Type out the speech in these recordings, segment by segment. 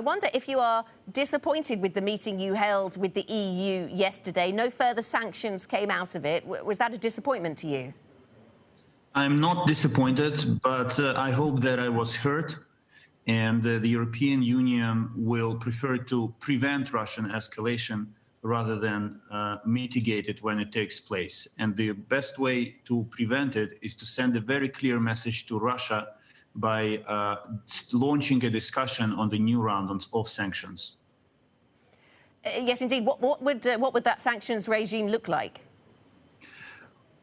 I wonder if you are disappointed with the meeting you held with the EU yesterday. No further sanctions came out of it. Was that a disappointment to you? I'm not disappointed, but I hope that I was heard, and the European Union will prefer to prevent Russian escalation rather than mitigate it when it takes place. And the best way to prevent it is to send a very clear message to Russia by launching a discussion on the new round of sanctions. Yes, indeed. What would that sanctions regime look like?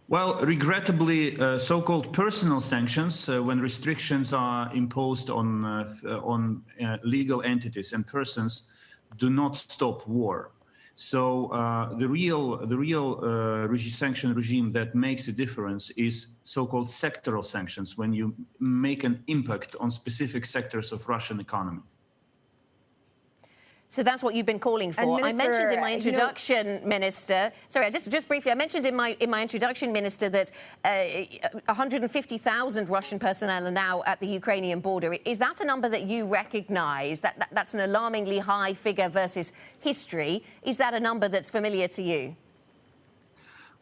Well, regrettably, so-called personal sanctions, when restrictions are imposed on legal entities and persons, do not stop war. So the real sanction regime that makes a difference is so-called sectoral sanctions, when you make an impact on specific sectors of Russian economy. So that's what you've been calling for. Minister, I mentioned in my introduction, Minister. Sorry, just briefly. I mentioned in my introduction, Minister, that 150,000 Russian personnel are now at the Ukrainian border. Is that a number that you recognise? That's an alarmingly high figure versus history. Is that a number that's familiar to you?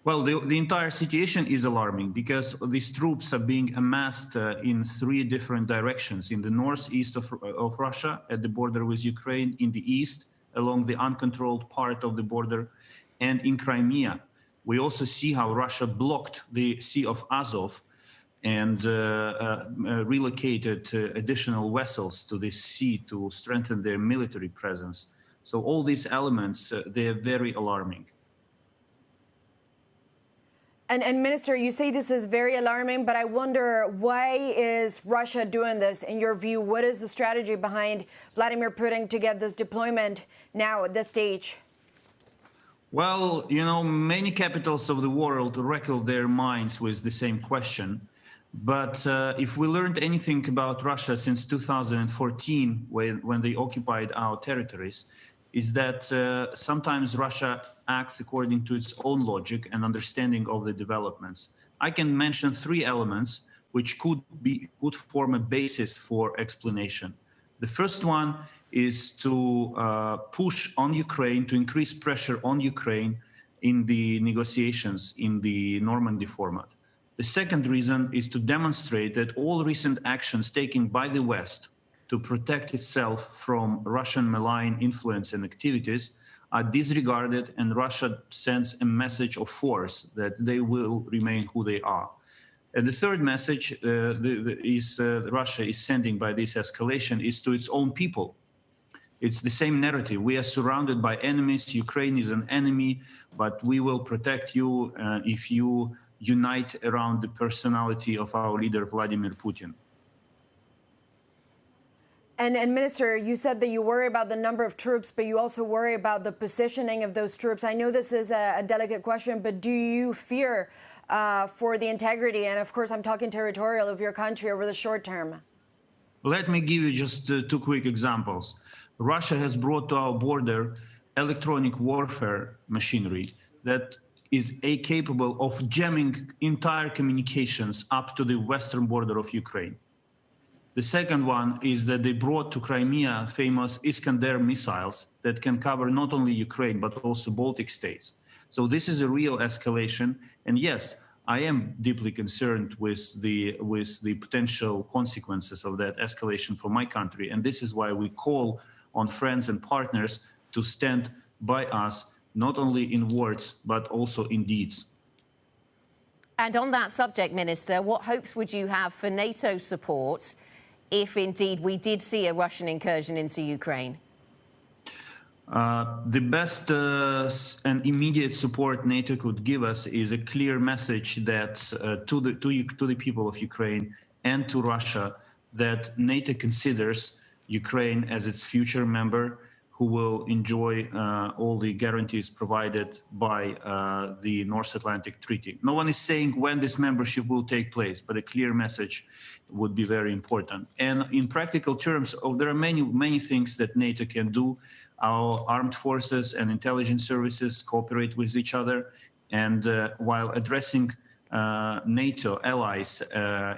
Well, the entire situation is alarming because these troops are being amassed in three different directions: in the northeast of Russia, at the border with Ukraine, in the east, along the uncontrolled part of the border, and in Crimea. We also see how Russia blocked the Sea of Azov and relocated additional vessels to this sea to strengthen their military presence. So all these elements, they are very alarming. And Minister, you say this is very alarming, but I wonder, why is Russia doing this? In your view, what is the strategy behind Vladimir Putin to get this deployment now at this stage? Well, you know, many capitals of the world wrestle their minds with the same question. But if we learned anything about Russia since 2014, when they occupied our territories, is that sometimes Russia acts according to its own logic and understanding of the developments. I can mention three elements which could form a basis for explanation. The first one is to push on Ukraine, to increase pressure on Ukraine in the negotiations in the Normandy format. The second reason is to demonstrate that all recent actions taken by the West to protect itself from Russian malign influence and activities are disregarded, and Russia sends a message of force that they will remain who they are. And the third message Russia is sending by this escalation is to its own people. It's the same narrative. We are surrounded by enemies. Ukraine is an enemy, but we will protect you if you unite around the personality of our leader, Vladimir Putin. And Minister, you said that you worry about the number of troops, but you also worry about the positioning of those troops. I know this is a delicate question, but do you fear for the integrity, and of course I'm talking territorial, of your country over the short term? Let me give you just two quick examples. Russia has brought to our border electronic warfare machinery that is capable of jamming entire communications up to the western border of Ukraine. The second one is that they brought to Crimea famous Iskander missiles that can cover not only Ukraine, but also Baltic states. So this is a real escalation. And yes, I am deeply concerned with the potential consequences of that escalation for my country. And this is why we call on friends and partners to stand by us, not only in words, but also in deeds. And on that subject, Minister, what hopes would you have for NATO support if indeed we did see a Russian incursion into Ukraine? The best and immediate support NATO could give us is a clear message that to the people of Ukraine and to Russia, that NATO considers Ukraine as its future member, who will enjoy all the guarantees provided by the North Atlantic Treaty. No one is saying when this membership will take place, but a clear message would be very important. And in practical terms, there are many things that NATO can do. Our armed forces and intelligence services cooperate with each other. And while addressing NATO allies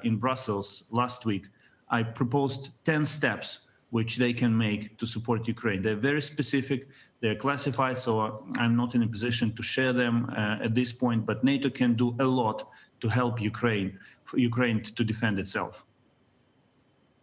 in Brussels last week, I proposed 10 steps which they can make to support Ukraine. They're very specific, they're classified, so I'm not in a position to share them at this point, but NATO can do a lot to help Ukraine to defend itself.